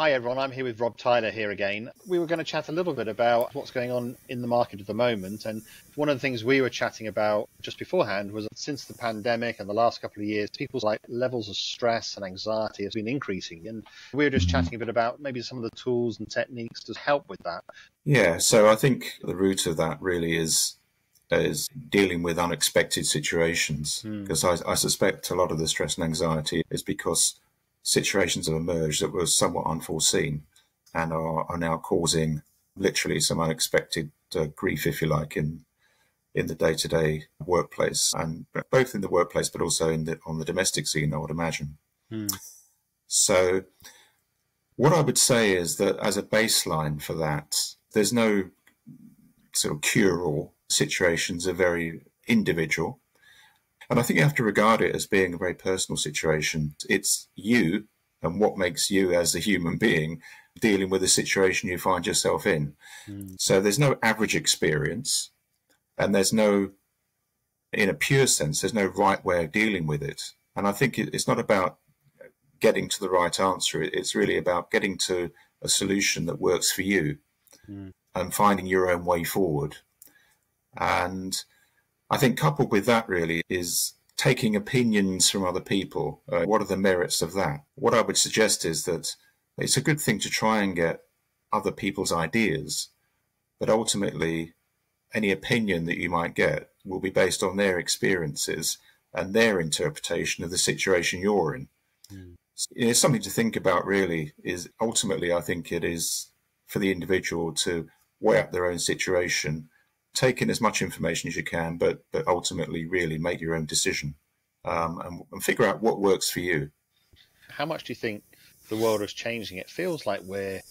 Hi everyone, I'm here with Rob Tyler here again. We were going to chat a little bit about what's going on in the market at the moment, and one of the things we were chatting about just beforehand was that since the pandemic and the last couple of years, people's levels of stress and anxiety has been increasing, and we were just chatting a bit about maybe some of the tools and techniques to help with that. Yeah, so I think the root of that really is dealing with unexpected situations, because I suspect a lot of the stress and anxiety is because situations have emerged that were somewhat unforeseen and are now causing literally some unexpected grief, if you like, in the day-to-day workplace, and both in the workplace but also on the domestic scene, I would imagine. So what I would say is that as a baseline for that, there's no sort of cure-all. Situations are very individual. And I think you have to regard it as being a very personal situation. It's you and what makes you as a human being dealing with the situation you find yourself in. So there's no average experience, and there's no, in a pure sense, there's no right way of dealing with it. And I think it's not about getting to the right answer. It's really about getting to a solution that works for you and finding your own way forward. And I think coupled with that really is taking opinions from other people. What are the merits of that? What I would suggest is that it's a good thing to try and get other people's ideas, but ultimately any opinion that you might get will be based on their experiences and their interpretation of the situation you're in. It's something to think about really. Is ultimately, I think it is for the individual to weigh up their own situation, take in as much information as you can, but ultimately really make your own decision and figure out what works for you. How much do you think the world is changing? It feels like we're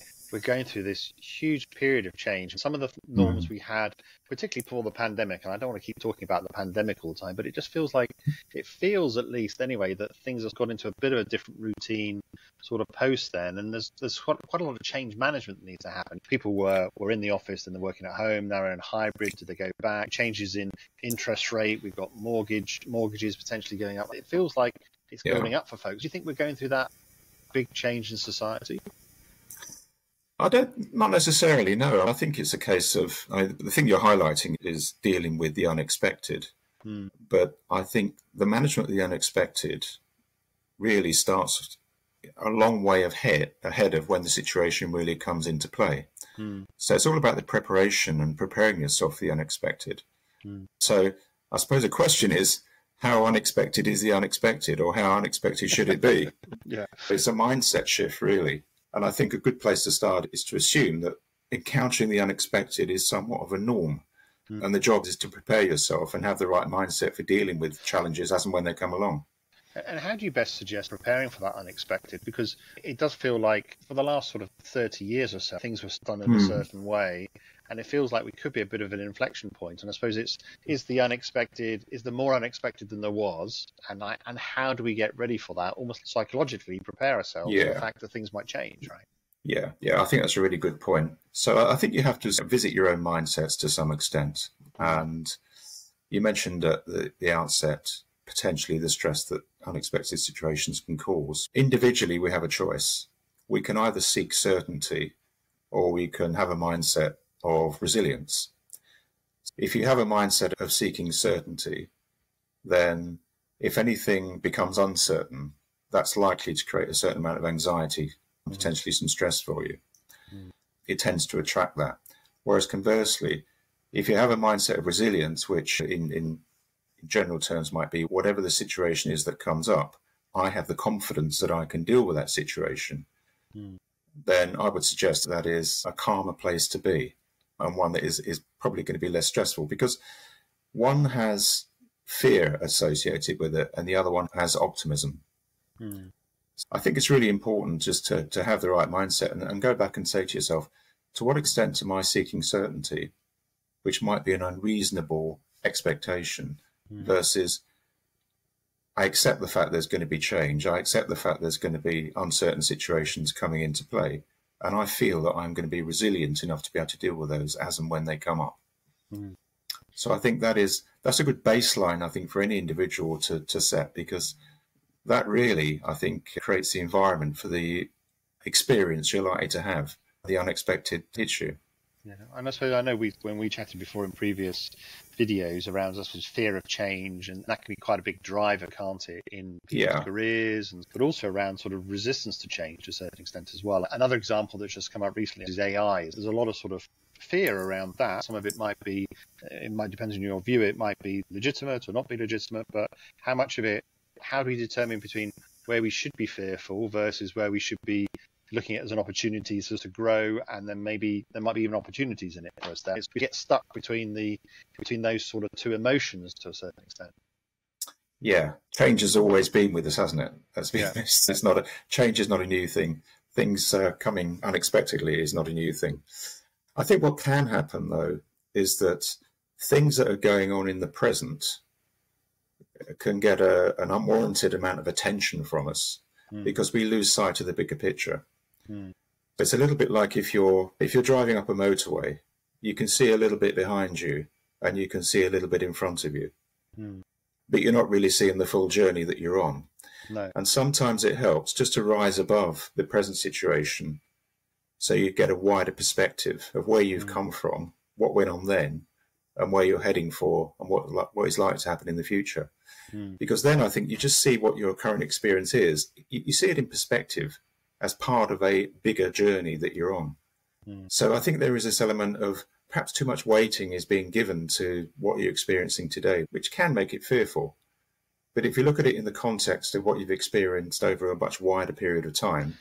going through this huge period of change. And some of the norms we had, particularly before the pandemic, and I don't want to keep talking about the pandemic all the time, but it just feels like, it feels at least anyway, that things have got into a bit of a different routine sort of post then. And there's quite a lot of change management that needs to happen. People were in the office and they're working at home. They're in hybrid. Did they go back? Changes in interest rate. We've got mortgages potentially going up. It feels like it's going up for folks. Do you think we're going through that big change in society? Not necessarily, no. I think it's a case of, the thing you're highlighting is dealing with the unexpected. But I think the management of the unexpected really starts a long way ahead of when the situation really comes into play. So it's all about the preparation and preparing yourself for the unexpected. So I suppose the question is, how unexpected is the unexpected, or how unexpected should it be? It's a mindset shift, really. And I think a good place to start is to assume that encountering the unexpected is somewhat of a norm. And the job is to prepare yourself and have the right mindset for dealing with challenges as and when they come along. And how do you best suggest preparing for that unexpected? Because it does feel like for the last sort of 30 years or so, things were done in a certain way. And it feels like we could be a bit of an inflection point. And I suppose is the more unexpected than there was? And how do we get ready for that? Almost psychologically prepare ourselves for the fact that things might change, right? Yeah, I think that's a really good point. So I think you have to visit your own mindsets to some extent. And you mentioned at the outset, potentially the stress that unexpected situations can cause. Individually, we have a choice. We can either seek certainty or we can have a mindset of resilience. If you have a mindset of seeking certainty, then if anything becomes uncertain, that's likely to create a certain amount of anxiety, potentially some stress for you. It tends to attract that. Whereas conversely, if you have a mindset of resilience, which in general terms might be whatever the situation is that comes up, I have the confidence that I can deal with that situation, then I would suggest that is a calmer place to be, and one that is probably going to be less stressful, because one has fear associated with it and the other one has optimism. I think it's really important just to have the right mindset and go back and say to yourself, to what extent am I seeking certainty, which might be an unreasonable expectation, versus I accept the fact there's going to be change, I accept the fact there's going to be uncertain situations coming into play, and I feel that I'm going to be resilient enough to be able to deal with those as and when they come up. So I think that's a good baseline, I think, for any individual to set, because that really, I think, creates the environment for the experience you're likely to have. The unexpected hits you. Yeah, and I suppose I know when we chatted before in previous videos around us was fear of change, and that can be quite a big driver, can't it, in people's careers, but also around sort of resistance to change to a certain extent as well. Another example that's just come up recently is AI. There's a lot of sort of fear around that. Some of it might depend on your view. It might be legitimate or not be legitimate, but how much of it, how do we determine between where we should be fearful versus where we should be looking at it as an opportunity for us to grow, and then maybe there might be even opportunities in it for us there. We get stuck between those sort of two emotions to a certain extent. Yeah, change has always been with us, hasn't it? Let's be honest. Change is not a new thing. Things coming unexpectedly is not a new thing. I think what can happen, though, is that things that are going on in the present can get an unwarranted amount of attention from us because we lose sight of the bigger picture. It's a little bit like if you're driving up a motorway, you can see a little bit behind you and you can see a little bit in front of you, but you're not really seeing the full journey that you're on. No. And sometimes it helps just to rise above the present situation so you get a wider perspective of where you've come from, what went on then, and where you're heading for, and what is likely to happen in the future. Because then I think you just see what your current experience is. You see it in perspective as part of a bigger journey that you're on. So I think there is this element of perhaps too much weighting is being given to what you're experiencing today, which can make it fearful. But if you look at it in the context of what you've experienced over a much wider period of time,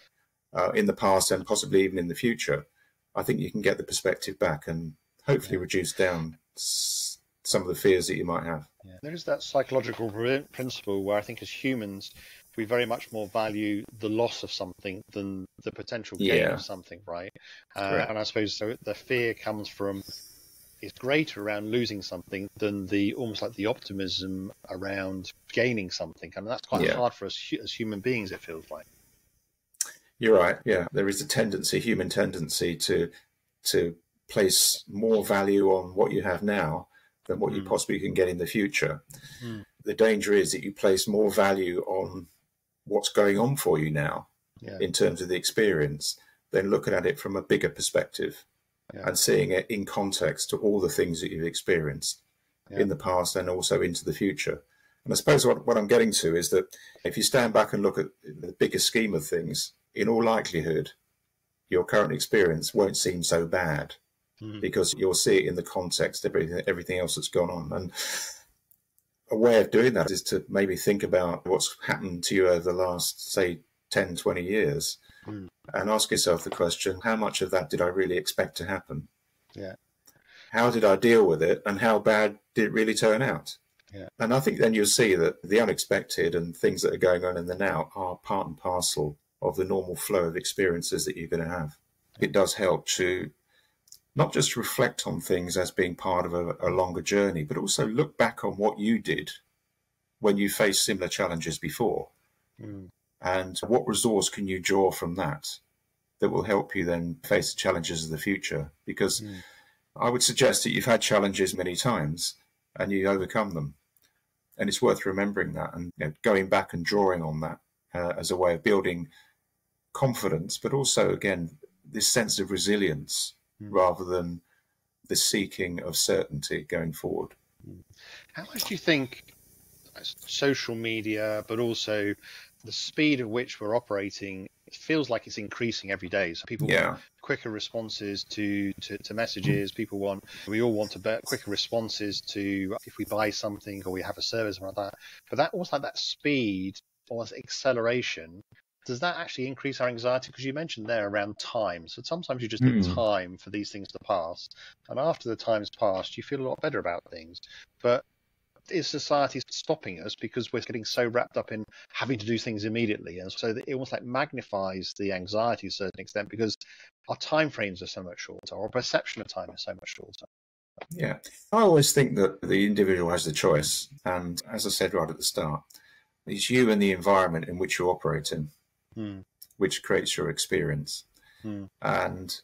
in the past and possibly even in the future, I think you can get the perspective back and hopefully reduce down some of the fears that you might have. There is that psychological principle where I think as humans, we very much more value the loss of something than the potential gain of something, right? And I suppose so the fear comes from, is greater around losing something than almost like the optimism around gaining something. And that's quite hard for us as human beings, it feels like. You're right. Yeah, there is a human tendency to place more value on what you have now than what you possibly can get in the future. The danger is that you place more value on what's going on for you now in terms of the experience than looking at it from a bigger perspective and seeing it in context to all the things that you've experienced in the past and also into the future. And I suppose what I'm getting to is that if you stand back and look at the bigger scheme of things, in all likelihood, your current experience won't seem so bad because you'll see it in the context of everything else that's gone on. And a way of doing that is to maybe think about what's happened to you over the last, say, 10, 20 years and ask yourself the question, how much of that did I really expect to happen? How did I deal with it, and how bad did it really turn out? And I think then you'll see that the unexpected and things that are going on in the now are part and parcel of the normal flow of experiences that you're going to have. It does help to not just reflect on things as being part of a longer journey, but also look back on what you did when you faced similar challenges before. And what resource can you draw from that will help you then face the challenges of the future? Because I would suggest that you've had challenges many times and you overcome them. And it's worth remembering that and going back and drawing on that as a way of building confidence, but also, again, this sense of resilience rather than the seeking of certainty going forward. How much do you think social media, but also the speed at which we're operating, it feels like it's increasing every day? So people want quicker responses to messages. We all want quicker responses to if we buy something or we have a service or like that. But that almost like that speed or acceleration, does that actually increase our anxiety? Because you mentioned there around time. So sometimes you just need time for these things to pass. And after the time's passed, you feel a lot better about things. But is society stopping us because we're getting so wrapped up in having to do things immediately? And so it almost like magnifies the anxiety to a certain extent because our time frames are so much shorter, our perception of time is so much shorter. Yeah, I always think that the individual has the choice. And as I said right at the start, it's you and the environment in which you operate in, which creates your experience. And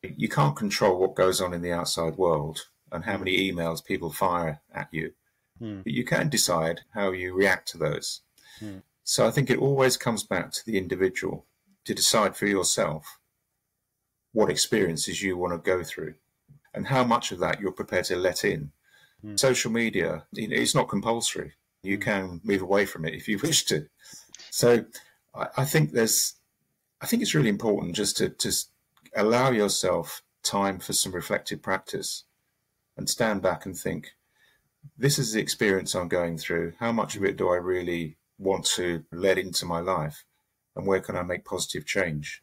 you can't control what goes on in the outside world and how many emails people fire at you. But you can decide how you react to those. So I think it always comes back to the individual to decide for yourself what experiences you want to go through and how much of that you're prepared to let in. Social media, it's not compulsory. You can move away from it if you wish to. So I think it's really important just to allow yourself time for some reflective practice and stand back and think, this is the experience I'm going through. How much of it do I really want to let into my life? And where can I make positive change?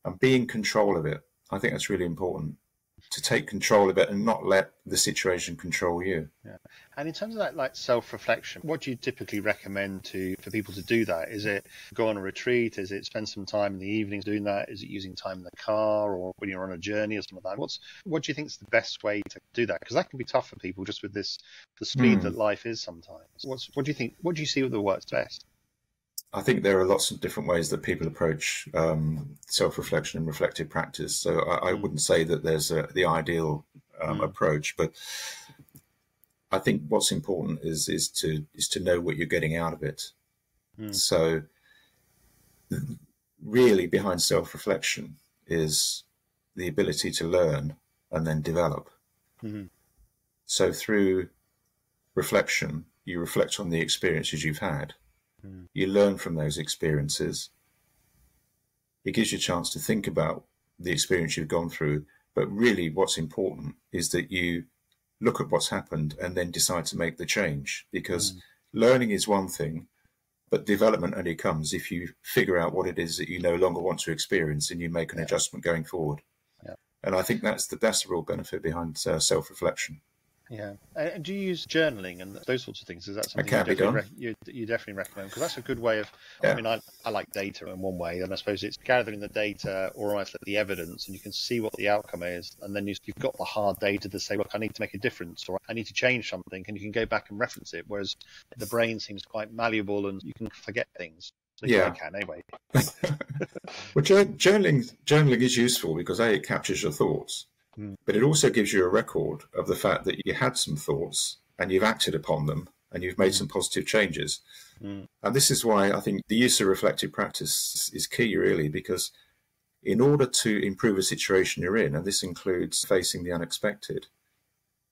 And be in control of it. I think that's really important, to take control of it and not let the situation control you. Yeah. And in terms of that, like self-reflection, what do you typically recommend for people to do that? Is it go on a retreat? Is it spend some time in the evenings doing that? Is it using time in the car or when you're on a journey or something like that? What do you think is the best way to do that? Because that can be tough for people just with the speed that life is sometimes. What do you think? What do you see that works best? I think there are lots of different ways that people approach self-reflection and reflective practice. So I wouldn't say that there's the ideal approach, but I think what's important is to know what you're getting out of it. So really behind self-reflection is the ability to learn and then develop. So through reflection, you reflect on the experiences you've had. You learn from those experiences. It gives you a chance to think about the experience you've gone through. But really what's important is that you look at what's happened and then decide to make the change. Because learning is one thing, but development only comes if you figure out what it is that you no longer want to experience and you make an adjustment going forward. And I think that's the real benefit behind self-reflection. Yeah. And do you use journaling and those sorts of things? Is that something you definitely recommend? Because that's a good way of, I mean, I like data in one way, and I suppose it's gathering the data or almost like the evidence, and you can see what the outcome is, and then you've got the hard data to say, look, I need to make a difference, or I need to change something, and you can go back and reference it, whereas the brain seems quite malleable and you can forget things. At least I can, anyway. Well, journaling is useful because it captures your thoughts. But it also gives you a record of the fact that you had some thoughts and you've acted upon them and you've made some positive changes. And this is why I think the use of reflective practice is key, really, because in order to improve a situation you're in, and this includes facing the unexpected,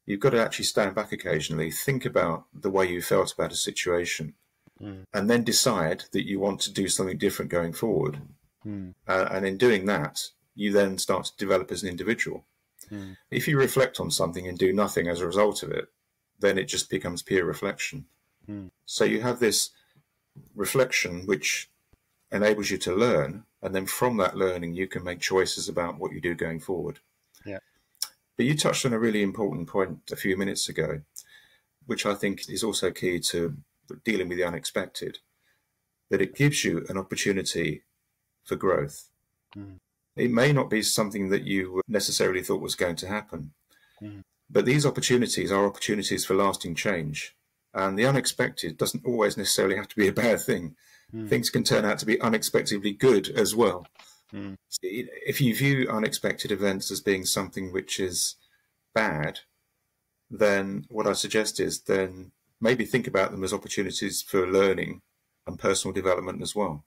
you've got to actually stand back occasionally, think about the way you felt about a situation, and then decide that you want to do something different going forward. And in doing that, you then start to develop as an individual. If you reflect on something and do nothing as a result of it, then it just becomes pure reflection. So you have this reflection which enables you to learn, and then from that learning you can make choices about what you do going forward. But you touched on a really important point a few minutes ago, which I think is also key to dealing with the unexpected, that it gives you an opportunity for growth. It may not be something that you necessarily thought was going to happen, but these opportunities are opportunities for lasting change. And the unexpected doesn't always necessarily have to be a bad thing. Things can turn out to be unexpectedly good as well. If you view unexpected events as being something which is bad, then what I suggest is then maybe think about them as opportunities for learning and personal development as well.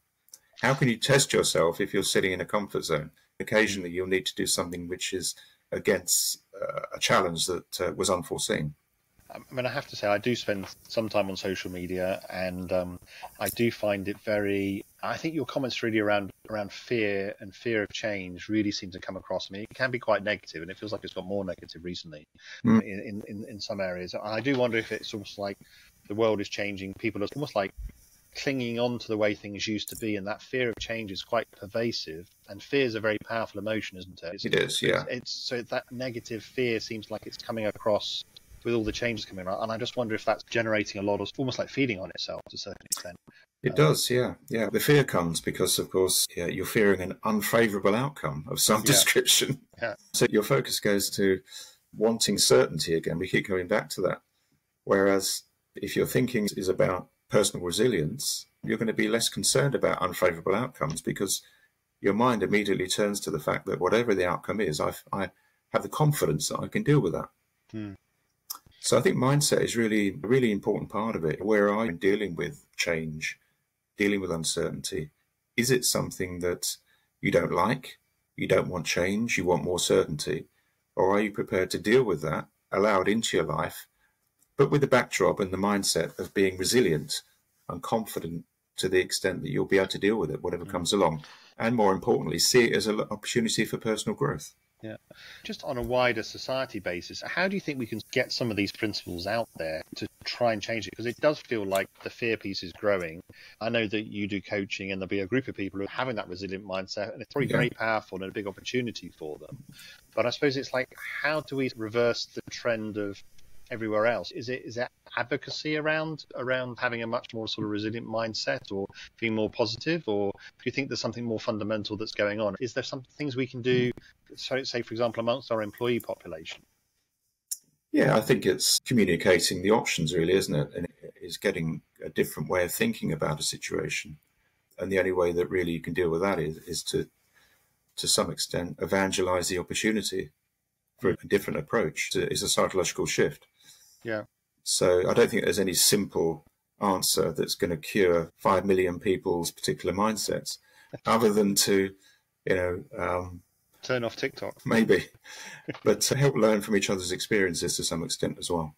How can you test yourself if you're sitting in a comfort zone? Occasionally, you'll need to do something which is against a challenge that was unforeseen. I mean, I have to say, I do spend some time on social media, and I do find it I think your comments really around fear and fear of change really seem to come across me. It can be quite negative, and it feels like it's got more negative recently in some areas. I do wonder if it's almost like the world is changing. People are almost like clinging on to the way things used to be, and that fear of change is quite pervasive, and fear is a very powerful emotion, isn't it? It is, yeah. So that negative fear seems like it's coming across with all the changes coming around, and I just wonder if that's generating a lot of, almost like feeding on itself to a certain extent. It does, yeah. The fear comes because, of course, you're fearing an unfavourable outcome of some description. So your focus goes to wanting certainty again. We keep going back to that. Whereas if your thinking is about personal resilience, you're going to be less concerned about unfavourable outcomes because your mind immediately turns to the fact that whatever the outcome is, I have the confidence that I can deal with that. So I think mindset is really a really important part of it. Where I'm dealing with change, dealing with uncertainty, Is it something that you don't like, you don't want change, you want more certainty? Or are you prepared to deal with that, allow it into your life, but with the backdrop and the mindset of being resilient and confident to the extent that you'll be able to deal with it, whatever comes along? And more importantly, see it as an opportunity for personal growth. Yeah. Just on a wider society basis, how do you think we can get some of these principles out there to try and change it? Because it does feel like the fear piece is growing. I know that you do coaching and there'll be a group of people who are having that resilient mindset, and it's probably very powerful and a big opportunity for them. But I suppose it's like, how do we reverse the trend of everywhere else? Is that advocacy around having a much more sort of resilient mindset or being more positive, or do you think there's something more fundamental that's going on? Is there some things we can do, so say for example amongst our employee population? Yeah, I think it's communicating the options really, isn't it? And it's getting a different way of thinking about a situation. And the only way that really you can deal with that is to some extent evangelize the opportunity for a different approach. It's a psychological shift. Yeah. So I don't think there's any simple answer that's going to cure 5 million people's particular mindsets, other than to, turn off TikTok. Maybe, but to help learn from each other's experiences to some extent as well.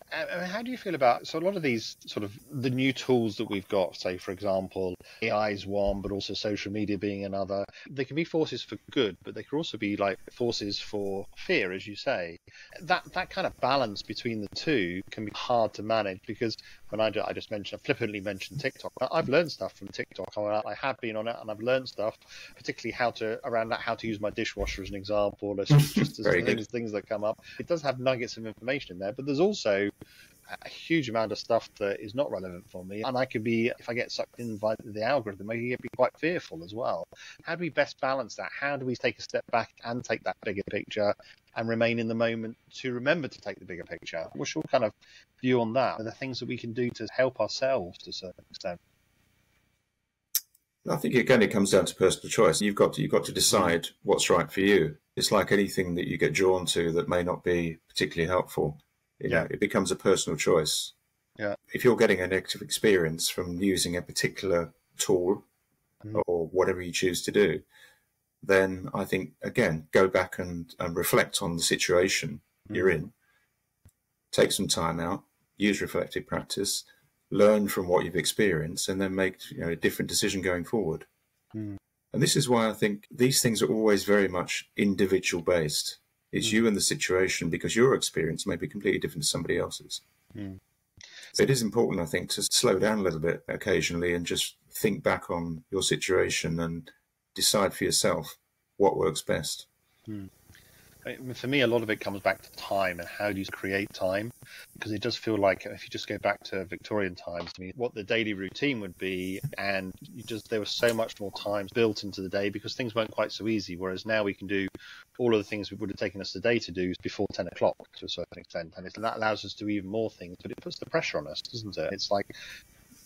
How do you feel about, so a lot of these sort of the new tools that we've got, say, for example, AI is one, but also social media being another. They can be forces for good, but they can also be like forces for fear, as you say. That kind of balance between the two can be hard to manage, because when I just flippantly mentioned TikTok, I've learned stuff from TikTok. I have been on it and I've learned stuff, particularly how to use my dishwasher as an example. Just as things that come up. It does have nuggets of information in there, but there's also a huge amount of stuff that is not relevant for me, and I could be, if I get sucked in by the algorithm, I can be quite fearful as well. How do we best balance that? How do we take a step back and take that bigger picture and remain in the moment to remember to take the bigger picture? What's your kind of view on that? Are there things that we can do to help ourselves to a certain extent? I think again it comes down to personal choice. You've got to decide what's right for you. It's like anything that you get drawn to that may not be particularly helpful. It becomes a personal choice. Yeah. If you're getting a negative experience from using a particular tool or whatever you choose to do, then I think, again, go back and reflect on the situation you're in. Take some time out, use reflective practice, learn from what you've experienced, and then make a different decision going forward. And this is why I think these things are always very much individual based. It's you and the situation, because your experience may be completely different to somebody else's. So it is important, I think, to slow down a little bit occasionally and just think back on your situation and decide for yourself what works best. For me, a lot of it comes back to time and how do you create time, because it does feel like if you just go back to Victorian times, I mean, what the daily routine would be, and there was so much more time built into the day because things weren't quite so easy, whereas now we can do all of the things it would have taken us a day to do before 10 o'clock to a certain extent, and that allows us to do even more things, but it puts the pressure on us, doesn't it? It's like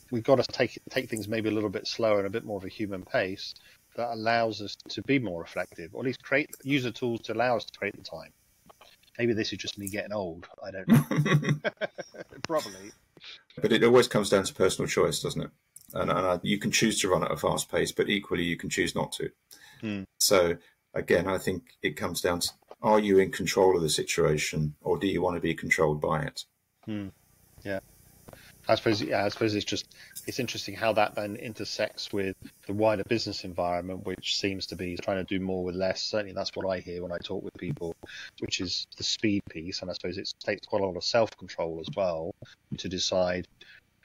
we've got to take things maybe a little bit slower and a bit more of a human pace that allows us to be more reflective, or at least use the tools to allow us to create the time. Maybe this is just me getting old. I don't know. Probably. But it always comes down to personal choice, doesn't it? And you can choose to run at a fast pace, but equally you can choose not to. So again, I think it comes down to, are you in control of the situation, or do you want to be controlled by it? Yeah. I suppose it's interesting how that then intersects with the wider business environment, which seems to be trying to do more with less. Certainly that's what I hear when I talk with people, which is the speed piece. And I suppose it takes quite a lot of self-control as well to decide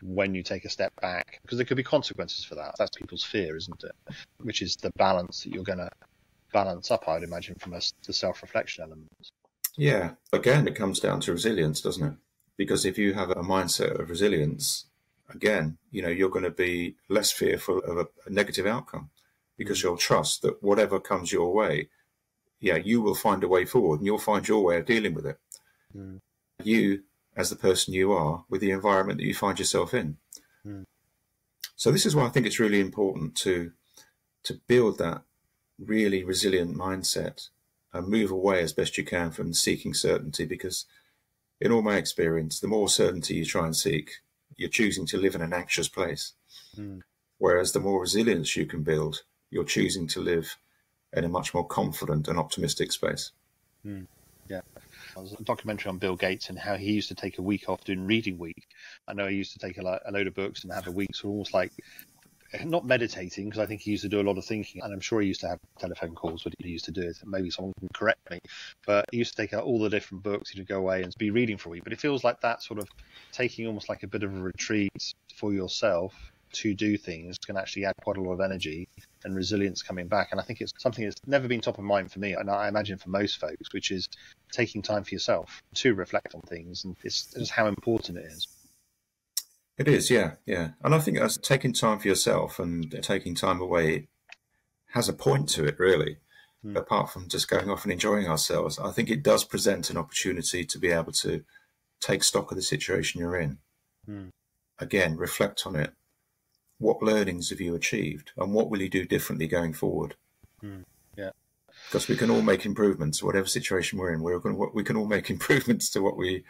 when you take a step back, because there could be consequences for that. That's people's fear, isn't it? Which is the balance that you're going to balance up, I'd imagine, from the self-reflection element. Yeah. Again, it comes down to resilience, doesn't it? Because if you have a mindset of resilience, again, you're going to be less fearful of a negative outcome, because you'll trust that whatever comes your way, you will find a way forward and you'll find your way of dealing with it. You, as the person you are, with the environment that you find yourself in. So this is why I think it's really important to build that really resilient mindset and move away as best you can from seeking certainty, because in all my experience, the more certainty you try and seek, you're choosing to live in an anxious place. Whereas the more resilience you can build, you're choosing to live in a much more confident and optimistic space. Yeah. There was a documentary on Bill Gates and how he used to take a week off doing reading week. I know he used to take a load of books and have a week, so almost like not meditating, because I think he used to do a lot of thinking, and I'm sure he used to have telephone calls when he used to do it. Maybe someone can correct me, but he used to take out all the different books. He'd go away and be reading for a week. But it feels like that sort of taking almost like a bit of a retreat for yourself to do things can actually add quite a lot of energy and resilience coming back. And I think it's something that's never been top of mind for me, and I imagine for most folks, which is taking time for yourself to reflect on things, and it's just how important it is. It is, yeah. And I think that's taking time for yourself and taking time away has a point to it, really. Apart from just going off and enjoying ourselves, I think it does present an opportunity to be able to take stock of the situation you're in. Again, reflect on it. What learnings have you achieved, and what will you do differently going forward? Yeah, because we can all make improvements, whatever situation we're in. We can all make improvements to what we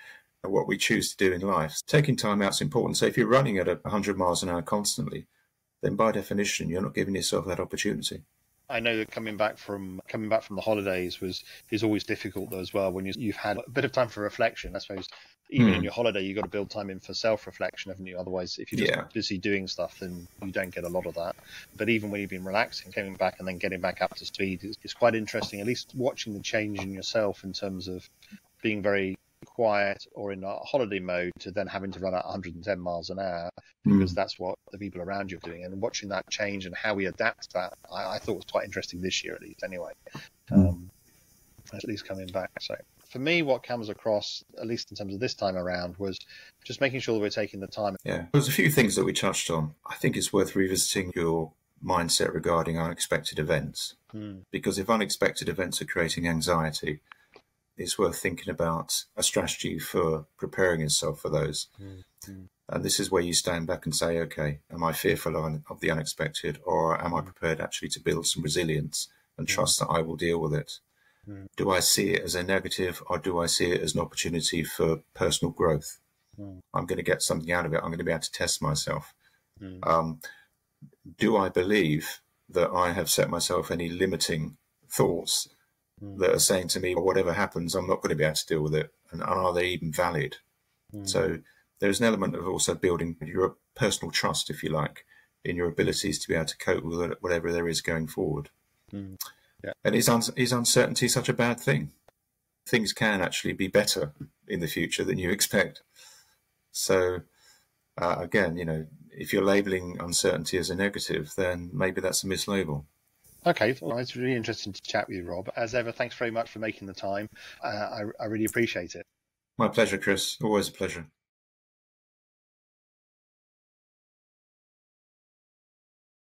choose to do in life. Taking time out is important. So if you're running at 100 miles an hour constantly, then by definition, you're not giving yourself that opportunity. I know that coming back from the holidays is always difficult though as well, when you've had a bit of time for reflection. I suppose even in your holiday, you've got to build time in for self-reflection, haven't you? Otherwise, if you're just busy doing stuff, then you don't get a lot of that. But even when you've been relaxing, coming back and then getting back up to speed, it's quite interesting, at least watching the change in yourself in terms of being very quiet or in a holiday mode to then having to run at 110 miles an hour because that's what the people around you are doing, and watching that change and how we adapt to that, I thought was quite interesting this year, at least anyway. At least coming back. So for me, what comes across, at least in terms of this time around, was just making sure that we're taking the time. There's a few things that we touched on. I think it's worth revisiting your mindset regarding unexpected events, because if unexpected events are creating anxiety, it's worth thinking about a strategy for preparing yourself for those. And this is where you stand back and say, okay, am I fearful of the unexpected, or am I prepared actually to build some resilience and trust that I will deal with it? Do I see it as a negative, or do I see it as an opportunity for personal growth? I'm going to get something out of it. I'm going to be able to test myself. Do I believe that I have set myself any limiting thoughts that are saying to me, well, whatever happens, I'm not going to be able to deal with it? And are they even valid? So there's an element of also building your personal trust, if you like, in your abilities to be able to cope with whatever there is going forward. And is uncertainty such a bad thing? Things can actually be better in the future than you expect. So again, if you're labeling uncertainty as a negative, then maybe that's a mislabel. Okay, well, it's really interesting to chat with you, Rob. As ever, thanks very much for making the time. I really appreciate it. My pleasure, Chris. Always a pleasure.